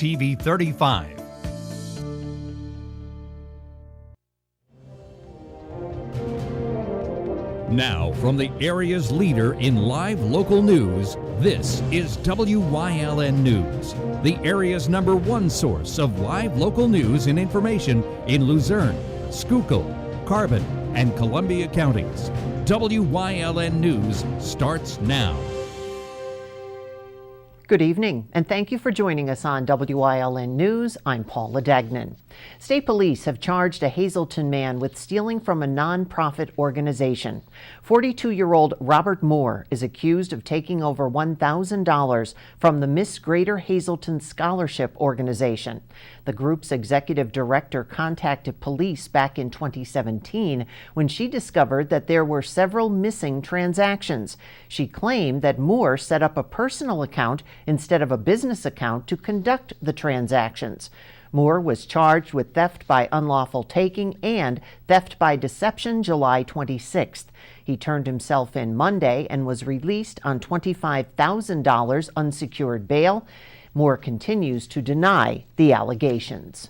TV 35. Now, from the area's leader in live local news, this is WYLN News, the area's #1 source of live local news and information in Luzerne, Schuylkill, Carbon, and Columbia counties. WYLN News starts now. Good evening, and thank you for joining us on WYLN News. I'm Paula Dagnan. State police have charged a Hazleton man with stealing from a nonprofit organization. 42-year-old Robert Moore is accused of taking over $1,000 from the Miss Greater Hazleton Scholarship Organization. The group's executive director contacted police back in 2017 when she discovered that there were several missing transactions. She claimed that Moore set up a personal account instead of a business account to conduct the transactions. Moore was charged with theft by unlawful taking and theft by deception July 26th. He turned himself in Monday and was released on $25,000 unsecured bail. Moore continues to deny the allegations.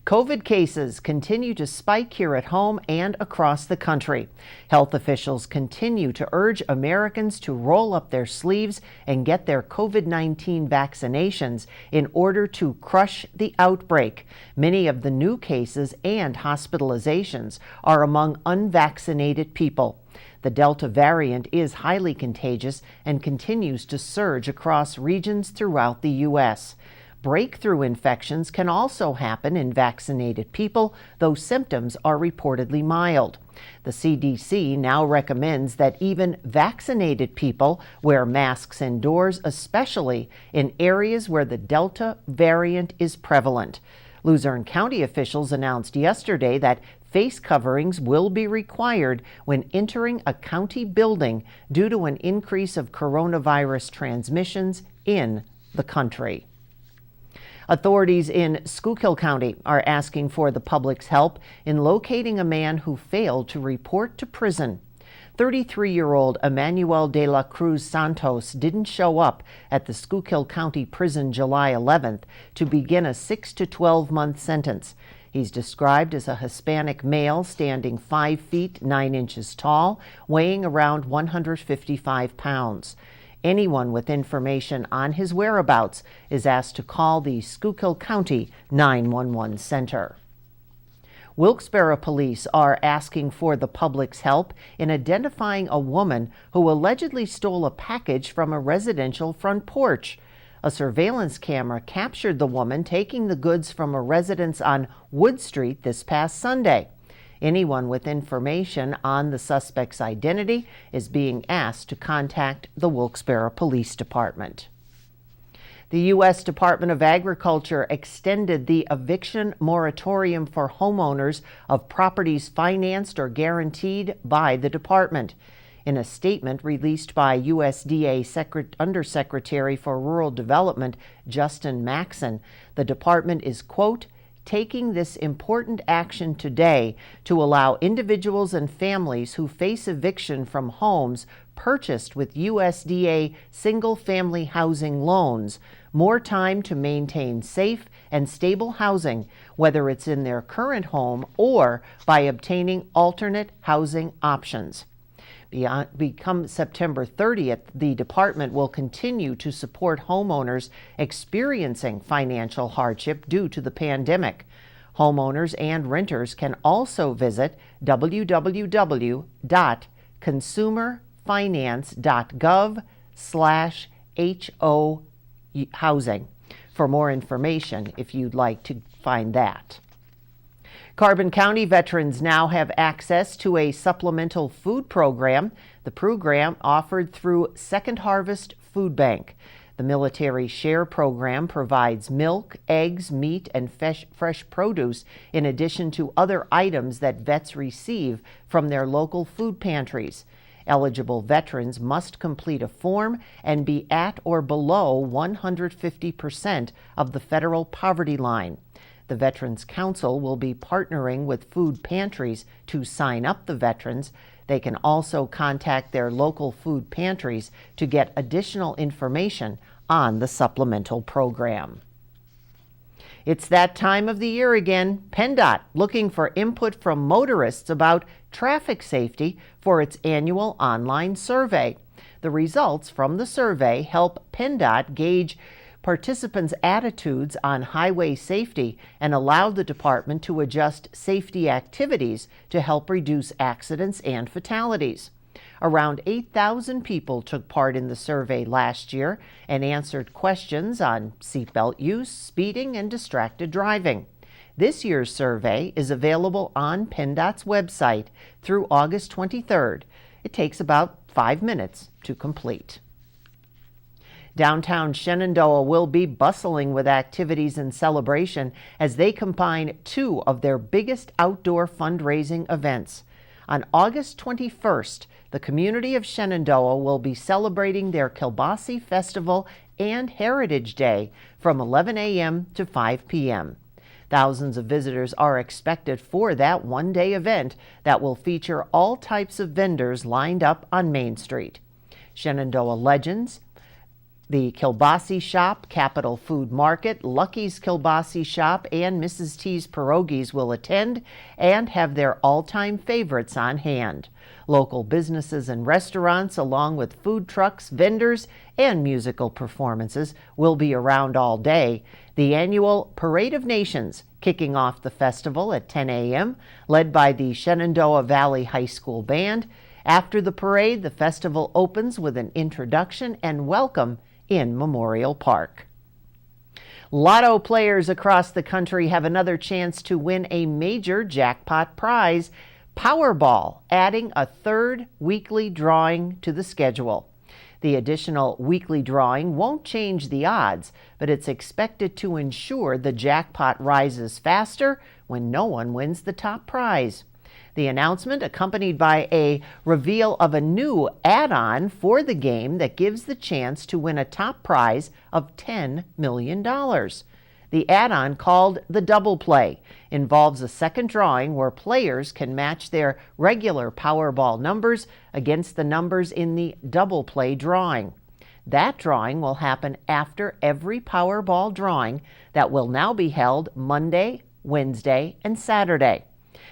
COVID cases continue to spike here at home and across the country. Health officials continue to urge Americans to roll up their sleeves and get their COVID-19 vaccinations in order to crush the outbreak. Many of the new cases and hospitalizations are among unvaccinated people. The Delta variant is highly contagious and continues to surge across regions throughout the U.S. Breakthrough infections can also happen in vaccinated people, though symptoms are reportedly mild. The CDC now recommends that even vaccinated people wear masks indoors, especially in areas where the Delta variant is prevalent. Luzerne County officials announced yesterday that face coverings will be required when entering a county building due to an increase of coronavirus transmissions in the country. Authorities in Schuylkill County are asking for the public's help in locating a man who failed to report to prison. 33-year-old Emmanuel de la Cruz Santos didn't show up at the Schuylkill County Prison July 11th to begin a 6 to 12-month sentence. He's described as a Hispanic male standing 5 feet 9 inches tall, weighing around 155 pounds. Anyone with information on his whereabouts is asked to call the Schuylkill County 911 Center. Wilkes-Barre police are asking for the public's help in identifying a woman who allegedly stole a package from a residential front porch. A surveillance camera captured the woman taking the goods from a residence on Wood Street this past Sunday. Anyone with information on the suspect's identity is being asked to contact the Wilkes-Barre Police Department. The U.S. Department of Agriculture extended the eviction moratorium for homeowners of properties financed or guaranteed by the department. In a statement released by USDA Undersecretary for Rural Development Justin Maxson, the department is, quote, taking this important action today to allow individuals and families who face eviction from homes purchased with USDA single-family housing loans more time to maintain safe and stable housing, whether it's in their current home or by obtaining alternate housing options. Become September 30th, the department will continue to support homeowners experiencing financial hardship due to the pandemic. Homeowners and renters can also visit www.consumerfinance.gov/HO housing for more information if you'd like to find that. Carbon County veterans now have access to a supplemental food program. The program offered through Second Harvest Food Bank. The Military Share Program provides milk, eggs, meat, and fresh produce in addition to other items that vets receive from their local food pantries. Eligible veterans must complete a form and be at or below 150% of the federal poverty line. The Veterans Council will be partnering with food pantries to sign up the veterans. They can also contact their local food pantries to get additional information on the supplemental program. It's that time of the year again. PennDOT looking for input from motorists about traffic safety for its annual online survey. The results from the survey help PennDOT gauge participants' attitudes on highway safety and allow the department to adjust safety activities to help reduce accidents and fatalities. Around 8,000 people took part in the survey last year and answered questions on seatbelt use, speeding, and distracted driving. This year's survey is available on PennDOT's website through August 23rd. It takes about 5 minutes to complete. Downtown Shenandoah will be bustling with activities and celebration as they combine two of their biggest outdoor fundraising events. On August 21st, the community of Shenandoah will be celebrating their Kielbasa Festival and Heritage Day from 11 a.m. to 5 p.m. Thousands of visitors are expected for that one-day event that will feature all types of vendors lined up on Main Street. Shenandoah legends, the Kielbasa Shop, Capital Food Market, Lucky's Kielbasa Shop, and Mrs. T's Pierogies will attend and have their all-time favorites on hand. Local businesses and restaurants, along with food trucks, vendors, and musical performances, will be around all day. The annual Parade of Nations kicking off the festival at 10 a.m., led by the Shenandoah Valley High School Band. After the parade, the festival opens with an introduction and welcome in Memorial Park. Lotto players across the country have another chance to win a major jackpot prize, Powerball, adding a third weekly drawing to the schedule. The additional weekly drawing won't change the odds, but it's expected to ensure the jackpot rises faster when no one wins the top prize. The announcement accompanied by a reveal of a new add-on for the game that gives the chance to win a top prize of $10 million. The add-on, called the Double Play, involves a second drawing where players can match their regular Powerball numbers against the numbers in the Double Play drawing. That drawing will happen after every Powerball drawing that will now be held Monday, Wednesday, and Saturday.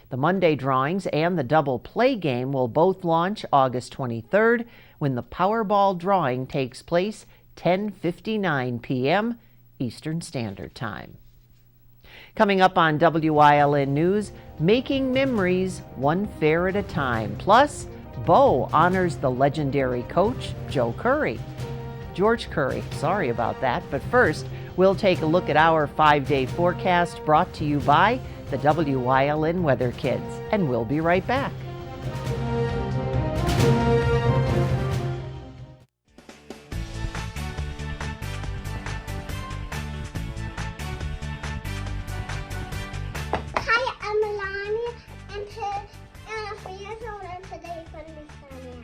The Monday drawings and the Double Play game will both launch August 23rd, when the Powerball drawing takes place 10:59 p.m. Eastern Standard Time. Coming up on WYLN News, making memories one fare at a time. Plus, Bo honors the legendary coach, George Curry. Sorry about that. But first, we'll take a look at our 5-day forecast brought to you by the WYLN Weather Kids, and we'll be right back. Hi, I'm Melania, and I'm 3 years old, and today is going to be sunny out.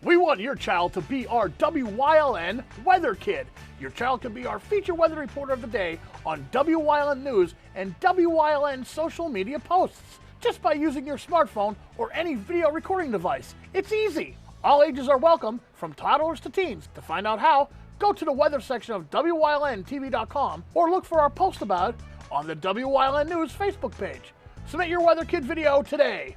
We want your child to be our WYLN Weather Kid. Your child can be our feature weather reporter of the day on WYLN News and WYLN social media posts, just by using your smartphone or any video recording device. It's easy. All ages are welcome, from toddlers to teens. To find out how, go to the weather section of WYLNTV.com or look for our post about it on the WYLN News Facebook page. Submit your Weather Kid video today.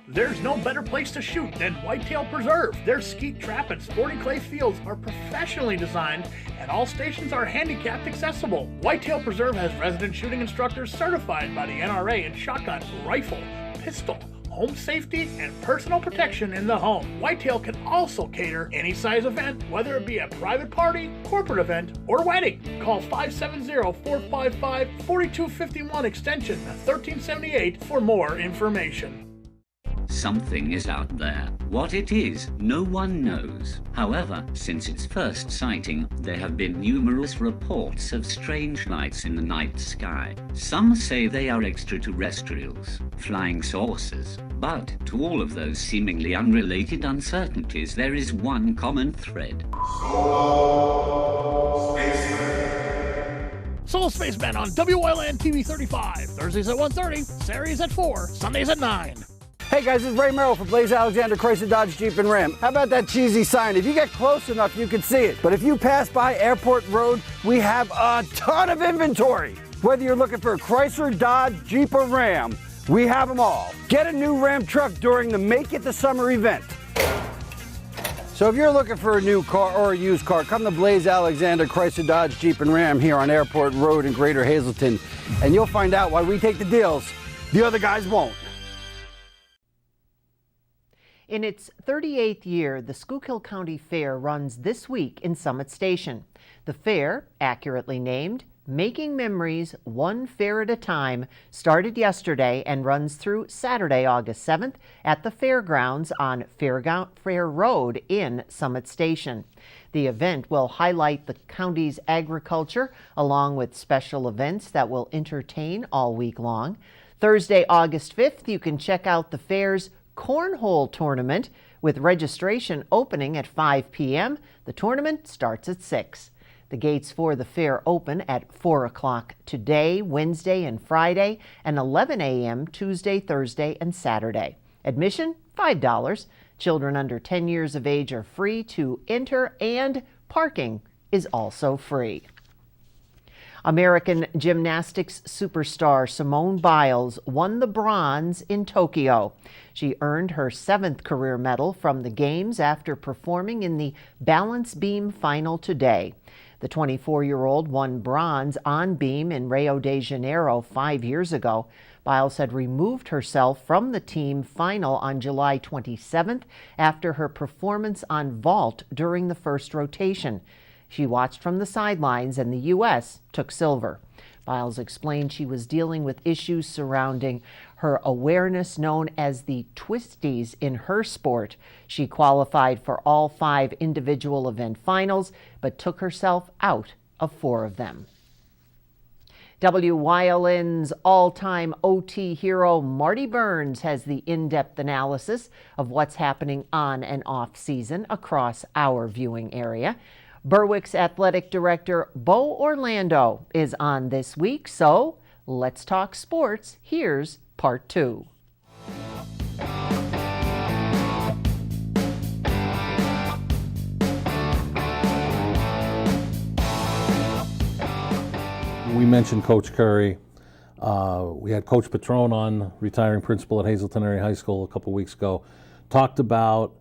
There's no better place to shoot than Whitetail Preserve. Their skeet trap and sporting clay fields are professionally designed, and all stations are handicapped accessible. Whitetail Preserve has resident shooting instructors certified by the NRA in shotgun, rifle, pistol, home safety, and personal protection in the home. Whitetail can also cater any size event, whether it be a private party, corporate event, or wedding. Call 570-455-4251 extension 1378 for more information. Something is out there. What it is, no one knows. However, since its first sighting, there have been numerous reports of strange lights in the night sky. Some say they are extraterrestrials, flying saucers, But to all of those seemingly unrelated uncertainties, there is one common thread. Solo Spaceman on WYLN TV 35. Thursdays at 1:30, Saturdays at 4, Sundays at 9. Hey guys, it's Ray Merrill from Blaze Alexander Chrysler Dodge Jeep and Ram. How about that cheesy sign? If you get close enough, you can see it. But if you pass by Airport Road, we have a ton of inventory. Whether you're looking for a Chrysler, Dodge, Jeep, or Ram, we have them all. Get a new Ram truck during the Make It the Summer event. So if you're looking for a new car or a used car, come to Blaze Alexander Chrysler Dodge Jeep and Ram here on Airport Road in Greater Hazleton, and you'll find out why we take the deals the other guys won't. In its 38th year, the Schuylkill County Fair runs this week in Summit Station. The fair, accurately named Making Memories One Fair at a Time, started yesterday and runs through Saturday, August 7th at the fairgrounds on Fair Road in Summit Station. The event will highlight the county's agriculture along with special events that will entertain all week long. Thursday, August 5th, you can check out the fair's Cornhole Tournament with registration opening at 5 p.m. The tournament starts at 6. The gates for the fair open at 4 o'clock today, Wednesday, and Friday, and 11 a.m. Tuesday, Thursday, and Saturday. Admission, $5. Children under 10 years of age are free to enter, and parking is also free. American gymnastics superstar Simone Biles won the bronze in Tokyo. She earned her 7th career medal from the Games after performing in the balance beam final today. The 24-year-old won bronze on beam in Rio de Janeiro 5 years ago. Biles had removed herself from the team final on July 27th after her performance on vault during the first rotation. She watched from the sidelines, and the U.S. took silver. Biles explained she was dealing with issues surrounding her awareness known as the twisties in her sport. She qualified for all 5 individual event finals, but took herself out of 4 of them. WYLN's all-time OT hero Marty Burns has the in-depth analysis of what's happening on and off season across our viewing area. Berwick's athletic director Bo Orlando is on this week, so let's talk sports. Here's part 2. We mentioned Coach Curry. We had Coach Patrone on, retiring principal at Hazleton Area High School a couple weeks ago. Talked about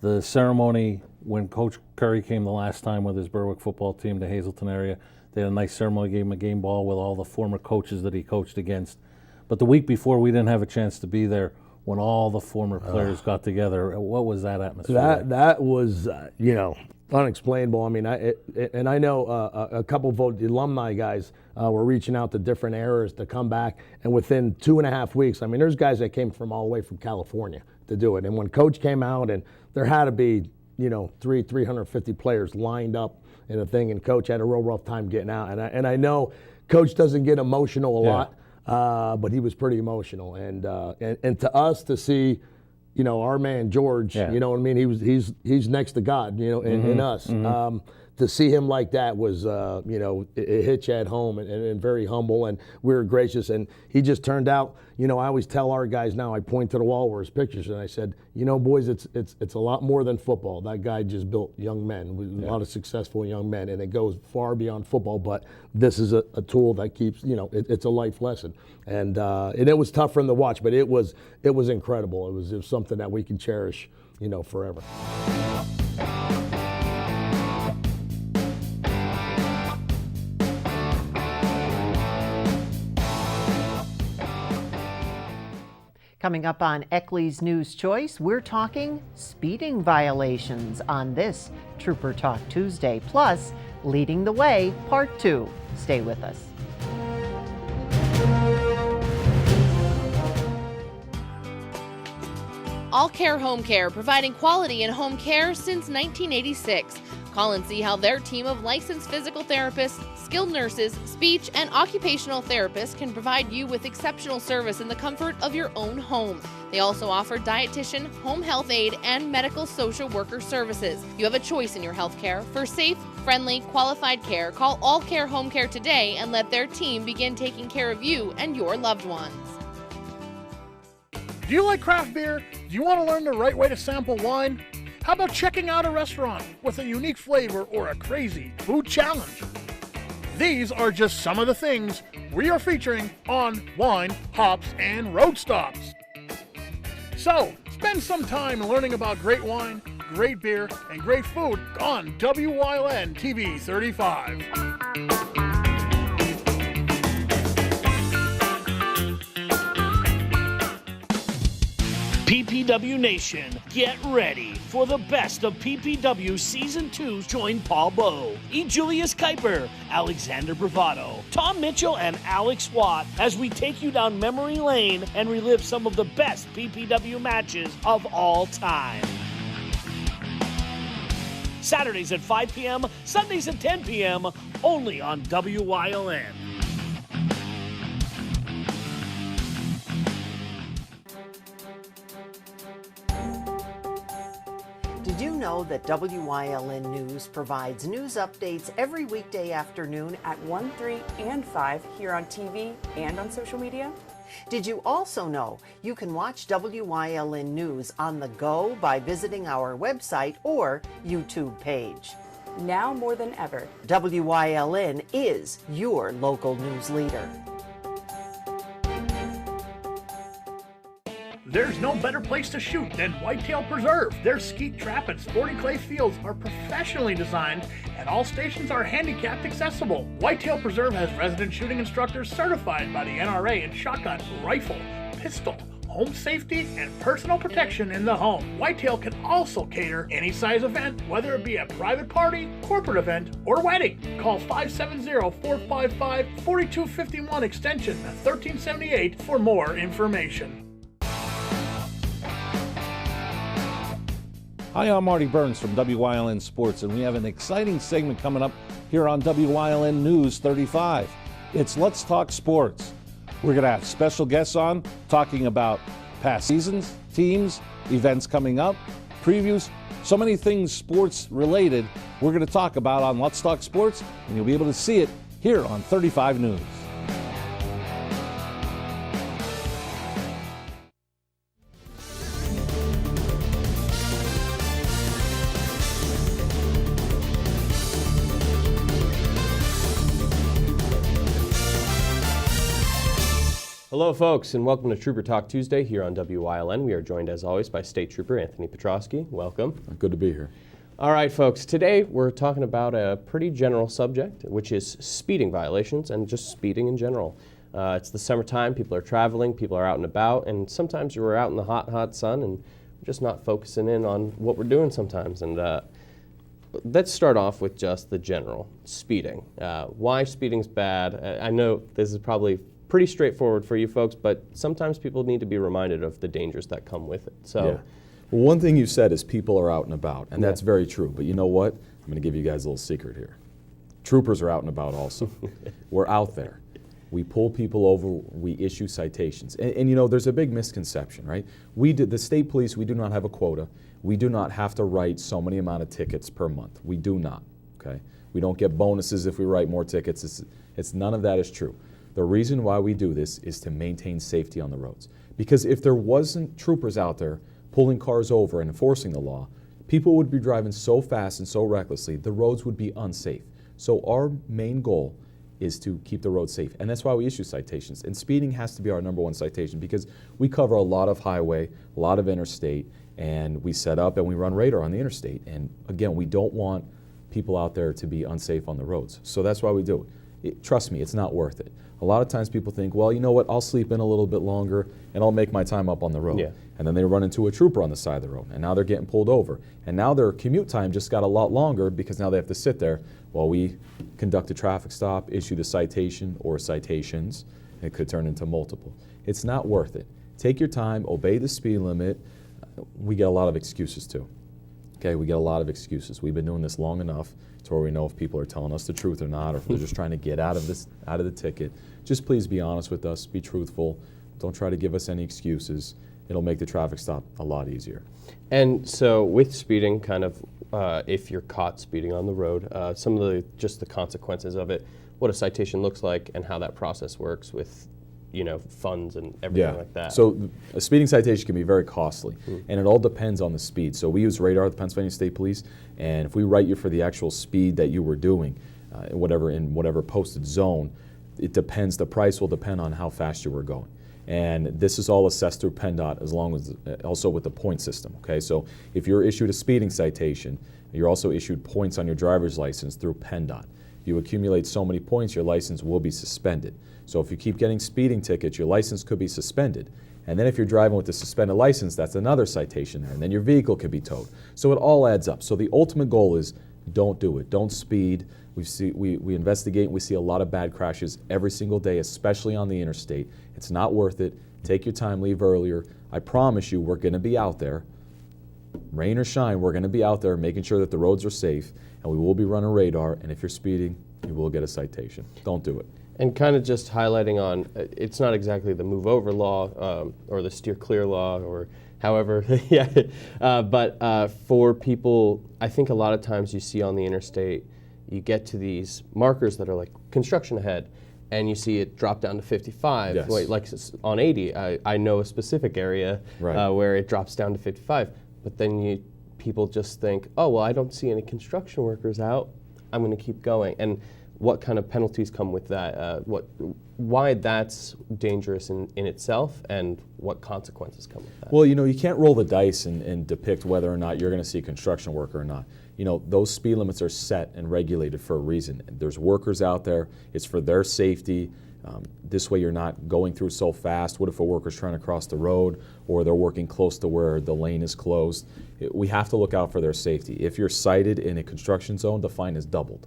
the ceremony when Coach Curry came the last time with his Berwick football team to Hazleton area. They had a nice ceremony, gave him a game ball with all the former coaches that he coached against. But the week before, we didn't have a chance to be there when all the former players got together. What was that atmosphere? That was, unexplainable. I mean, I know a couple of the alumni guys were reaching out to different eras to come back, and within 2.5 weeks, I mean, there's guys that came from all the way from California to do it. And when Coach came out, and there had to be, 350 players lined up in a thing, and Coach had a real rough time getting out. And I know Coach doesn't get emotional a lot, but he was pretty emotional. And to us to see, our man George, you know what I mean? He's next to God, in us. To see him like that was, it hit you at home, and very humble, and we were gracious. And he just turned out, I always tell our guys now, I point to the wall where his pictures, and I said, boys, it's a lot more than football. That guy just built young men, a lot of successful young men, and it goes far beyond football. But this is a tool that keeps, it's a life lesson. And it was tough for him to watch, but it was incredible. It was something that we can cherish, forever. Coming up on Eckley's News Choice, we're talking speeding violations on this Trooper Talk Tuesday, plus Leading the Way, Part 2. Stay with us. All Care Home Care, providing quality in home care since 1986. Call and see how their team of licensed physical therapists, skilled nurses, speech, and occupational therapists can provide you with exceptional service in the comfort of your own home. They also offer dietitian, home health aide, and medical social worker services. You have a choice in your health care. For safe, friendly, qualified care, call All Care Home Care today and let their team begin taking care of you and your loved ones. Do you like craft beer? Do you want to learn the right way to sample wine? How about checking out a restaurant with a unique flavor or a crazy food challenge? These are just some of the things we are featuring on Wine, Hops, and Road Stops. So, spend some time learning about great wine, great beer, and great food on WYLN TV 35. PPW Nation, get ready for the best of PPW Season 2. Join Paul Bowe, E. Julius Kuiper, Alexander Bravado, Tom Mitchell, and Alex Watt as we take you down memory lane and relive some of the best PPW matches of all time. Saturdays at 5 p.m., Sundays at 10 p.m., only on WYLN. Did you know that WYLN News provides news updates every weekday afternoon at 1, 3, and 5 here on TV and on social media? Did you also know you can watch WYLN News on the go by visiting our website or YouTube page? Now more than ever, WYLN is your local news leader. There's no better place to shoot than Whitetail Preserve. Their skeet trap and sporting clay fields are professionally designed and all stations are handicapped accessible. Whitetail Preserve has resident shooting instructors certified by the NRA in shotgun, rifle, pistol, home safety, and personal protection in the home. Whitetail can also cater any size event, whether it be a private party, corporate event, or wedding. Call 570-455-4251 extension 1378 for more information. Hi, I'm Marty Burns from WYLN Sports, and we have an exciting segment coming up here on WYLN News 35. It's Let's Talk Sports. We're going to have special guests on talking about past seasons, teams, events coming up, previews, so many things sports related we're going to talk about on Let's Talk Sports, and you'll be able to see it here on 35 News. Hello folks, and welcome to Trooper Talk Tuesday here on WYLN. We are joined as always by State Trooper Anthony Petrosky. Welcome. Good to be here. All right folks, today we're talking about a pretty general subject, which is speeding violations and just speeding in general. It's the summertime, people are traveling, people are out and about, and sometimes you're out in the hot sun and we're just not focusing in on what we're doing sometimes. And let's start off with just the general speeding. Why speeding's bad. I know this is probably pretty straightforward for you folks, but sometimes people need to be reminded of the dangers that come with it. So, yeah. Well, one thing you said is people are out and about, and that's very true. But you know what? I'm going to give you guys a little secret here. Troopers are out and about also. We're out there. We pull people over. We issue citations. And you know, there's a big misconception, right? The state police, we do not have a quota. We do not have to write so many amount of tickets per month. We do not, okay? We don't get bonuses if we write more tickets. It's none of that is true. The reason why we do this is to maintain safety on the roads. Because if there wasn't troopers out there pulling cars over and enforcing the law, people would be driving so fast and so recklessly, the roads would be unsafe. So our main goal is to keep the roads safe. And that's why we issue citations. And speeding has to be our #1 citation because we cover a lot of highway, a lot of interstate, and we set up and we run radar on the interstate. And again, we don't want people out there to be unsafe on the roads. So that's why we do it. Trust me, it's not worth it. A lot of times people think, well, you know what, I'll sleep in a little bit longer and I'll make my time up on the road. Yeah. And then they run into a trooper on the side of the road and now they're getting pulled over. And now their commute time just got a lot longer because now they have to sit there while we conduct a traffic stop, issue the citation or citations. It could turn into multiple. It's not worth it. Take your time, obey the speed limit, we get a lot of excuses too. Okay, we get a lot of excuses. We've been doing this long enough to where we know if people are telling us the truth or not, or if they're just trying to get out of the ticket. Just please be honest with us, be truthful. Don't try to give us any excuses. It'll make the traffic stop a lot easier. And so with speeding, kind of, if you're caught speeding on the road, some of just the consequences of it, what a citation looks like, and how that process works with, funds and everything like that. So a speeding citation can be very costly, and it all depends on the speed. So we use radar at the Pennsylvania State Police, and if we write you for the actual speed that you were doing, in whatever posted zone, it depends. The price will depend on how fast you were going. And this is all assessed through PennDOT, as long as also with the point system. Okay, so if you're issued a speeding citation, you're also issued points on your driver's license through PennDOT. If you accumulate so many points, your license will be suspended. So if you keep getting speeding tickets, your license could be suspended. And then if you're driving with a suspended license, that's another citation there, and then your vehicle could be towed. So it all adds up. So the ultimate goal is don't do it. Don't speed. We investigate, and we see a lot of bad crashes every single day, especially on the interstate. It's not worth it. Take your time, leave earlier. I promise you, we're going to be out there. Rain or shine, we're going to be out there making sure that the roads are safe, and we will be running radar, and if you're speeding, you will get a citation. Don't do it. And kind of just highlighting on, it's not exactly the move over law or the steer clear law or however, but for people, I think a lot of times you see on the interstate, you get to these markers that are like construction ahead, and you see it drop down to 55. Yes. Like on 80, I know a specific area where it drops down to 55, but then people just think, oh, well, I don't see any construction workers out, I'm going to keep going. And what kind of penalties come with that? Why that's dangerous in itself, and what consequences come with that? Well, you can't roll the dice and depict whether or not you're going to see a construction worker or not. Those speed limits are set and regulated for a reason. There's workers out there. It's for their safety. This way you're not going through so fast. What if a worker's trying to cross the road, or they're working close to where the lane is closed? We have to look out for their safety. If you're cited in a construction zone, the fine is doubled.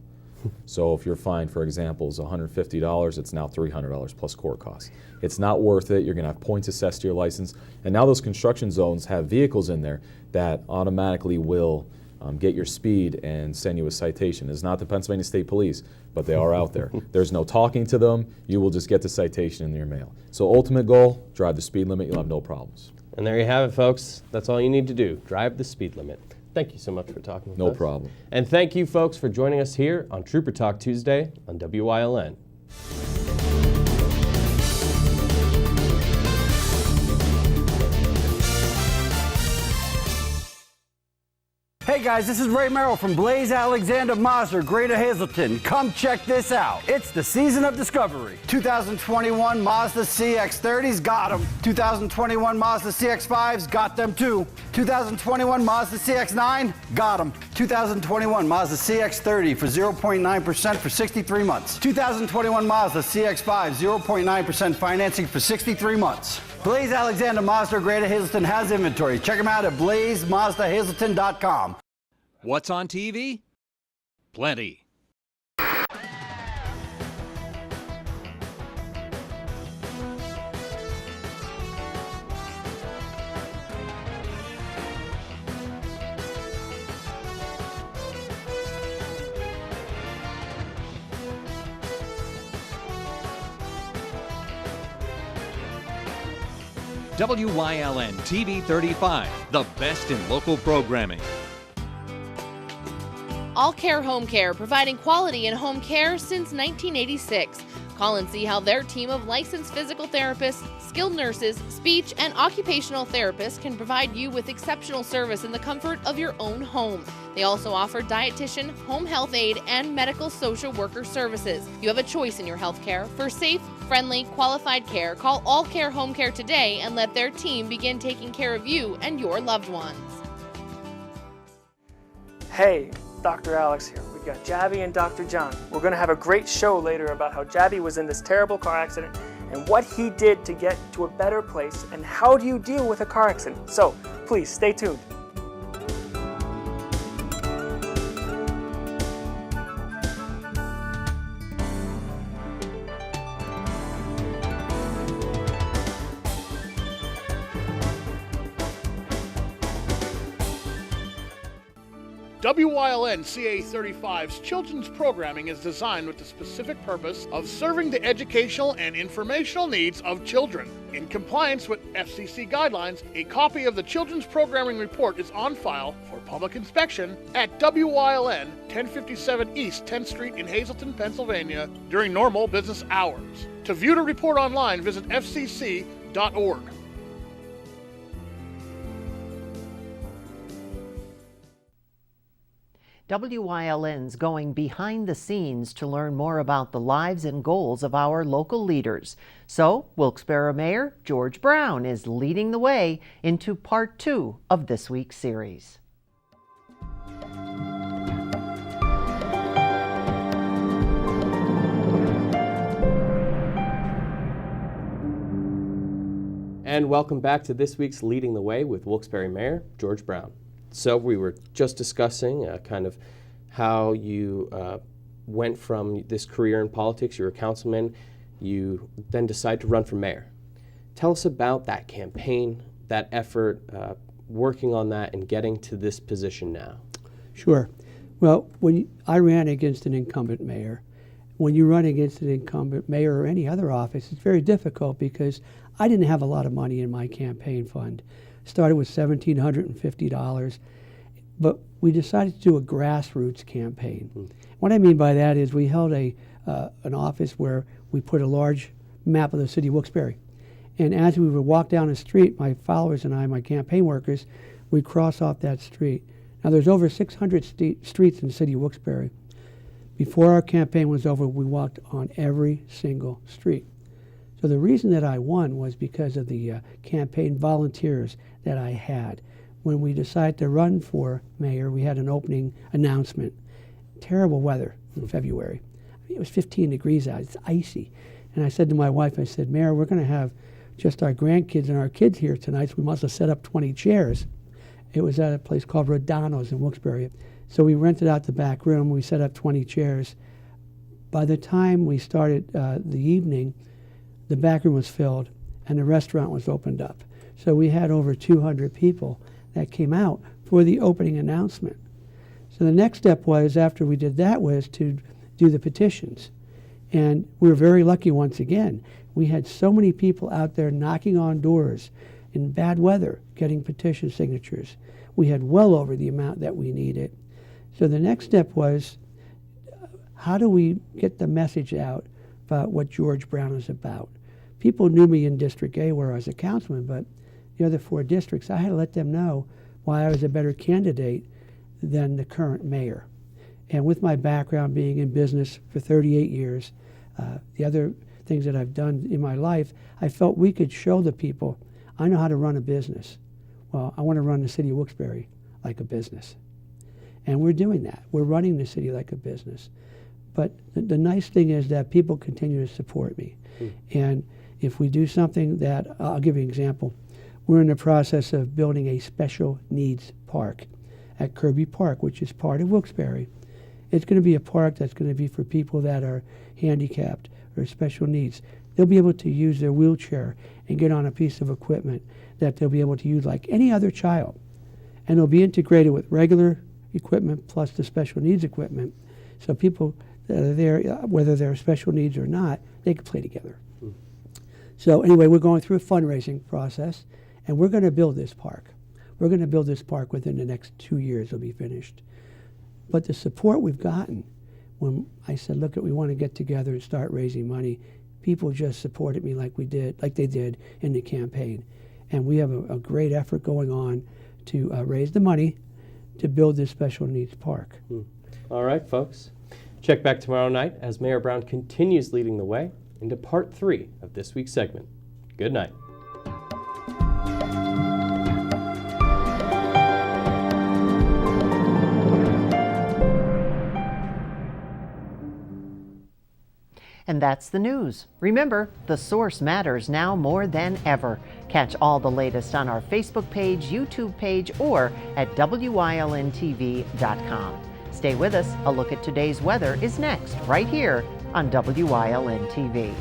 So if your fine, for example, is $150, it's now $300 plus court costs. It's not worth it. You're going to have points assessed to your license. And now those construction zones have vehicles in there that automatically will get your speed and send you a citation. It's not the Pennsylvania State Police, but they are out there. There's no talking to them. You will just get the citation in your mail. So ultimate goal, drive the speed limit. You'll have no problems. And there you have it, folks. That's all you need to do. Drive the speed limit. Thank you so much for talking with us. No problem. And thank you, folks, for joining us here on Trooper Talk Tuesday on WYLN. Hey guys, this is Ray Merrill from Blaze Alexander Mazda, Greater Hazleton. Come check this out. It's the season of discovery. 2021 Mazda CX-30s, got them. 2021 Mazda CX-5s, got them too. 2021 Mazda CX-9, got them. 2021 Mazda CX-30 for 0.9% for 63 months. 2021 Mazda CX-5, 0.9% financing for 63 months. Blaze Alexander Mazda Greater Hazleton has inventory. Check them out at blazemazdahazelton.com. What's on TV? Plenty. WYLN TV 35, the best in local programming. All Care Home Care, providing quality in home care since 1986. Call and see how their team of licensed physical therapists, skilled nurses, speech, and occupational therapists can provide you with exceptional service in the comfort of your own home. They also offer dietitian, home health aide, and medical social worker services. You have a choice in your health care. For safe, friendly, qualified care, call All Care Home Care today and let their team begin taking care of you and your loved ones. Hey, Dr. Alex here. We've got Jabby and Dr. John. We're going to have a great show later about how Jabby was in this terrible car accident and what he did to get to a better place and how do you deal with a car accident. So, please stay tuned. WYLN CA35's children's programming is designed with the specific purpose of serving the educational and informational needs of children. In compliance with FCC guidelines, a copy of the Children's Programming Report is on file for public inspection at WYLN 1057 East 10th Street in Hazleton, Pennsylvania during normal business hours. To view the report online, visit fcc.org. WYLN's going behind the scenes to learn more about the lives and goals of our local leaders. So, Wilkes-Barre Mayor George Brown is leading the way into part 2 of this week's series. And welcome back to this week's Leading the Way with Wilkes-Barre Mayor George Brown. So we were just discussing kind of how you went from this career in politics. You were a councilman. You then decided to run for mayor. Tell us about that campaign, that effort, working on that and getting to this position now. Sure. Well, I ran against an incumbent mayor. When you run against an incumbent mayor or any other office, it's very difficult because I didn't have a lot of money in my campaign fund. Started with $1,750, but we decided to do a grassroots campaign. What I mean by that is we held an office where we put a large map of the city of Wilkes-Barre. And as we would walk down the street, my followers and I, my campaign workers, we'd cross off that street. Now there's over 600 streets in the city of Wilkes-Barre. Before our campaign was over, we walked on every single street. So the reason that I won was because of the campaign volunteers that I had. When we decided to run for mayor, we had an opening announcement. Terrible weather in February. It was 15 degrees out. It's icy. And I said to my wife, I said, Mayor, we're going to have just our grandkids and our kids here tonight, so we must have set up 20 chairs. It was at a place called Rodano's in Wilkes-Barre. So we rented out the back room. We set up 20 chairs. By the time we started the evening, the back room was filled and the restaurant was opened up. So we had over 200 people that came out for the opening announcement. So the next step was, after we did that, was to do the petitions. And we were very lucky once again. We had so many people out there knocking on doors in bad weather, getting petition signatures. We had well over the amount that we needed. So the next step was, how do we get the message out about what George Brown is about? People knew me in District A where I was a councilman, but the other 4 districts, I had to let them know why I was a better candidate than the current mayor. And with my background being in business for 38 years, the other things that I've done in my life, I felt we could show the people, I know how to run a business. Well, I want to run the city of Wilkes-Barre like a business. And we're doing that. We're running the city like a business. But the nice thing is that people continue to support me. And if we do something that, I'll give you an example. We're in the process of building a special needs park at Kirby Park, which is part of Wilkes-Barre. It's going to be a park that's going to be for people that are handicapped or special needs. They'll be able to use their wheelchair and get on a piece of equipment that they'll be able to use like any other child. And it'll be integrated with regular equipment plus the special needs equipment. So people that are there, whether they're special needs or not, they can play together. So anyway, we're going through a fundraising process, and we're going to build this park. We're going to build this park within the next 2 years. It'll be finished. But the support we've gotten, when I said, look, we want to get together and start raising money, people just supported me like they did in the campaign. And we have a great effort going on to raise the money to build this special needs park. All right, folks. Check back tomorrow night as Mayor Brown continues leading the way into part 3 of this week's segment. Good night. And that's the news. Remember, the source matters now more than ever. Catch all the latest on our Facebook page, YouTube page, or at WYLNTV.com. Stay with us. A look at today's weather is next, right here on WYLN TV.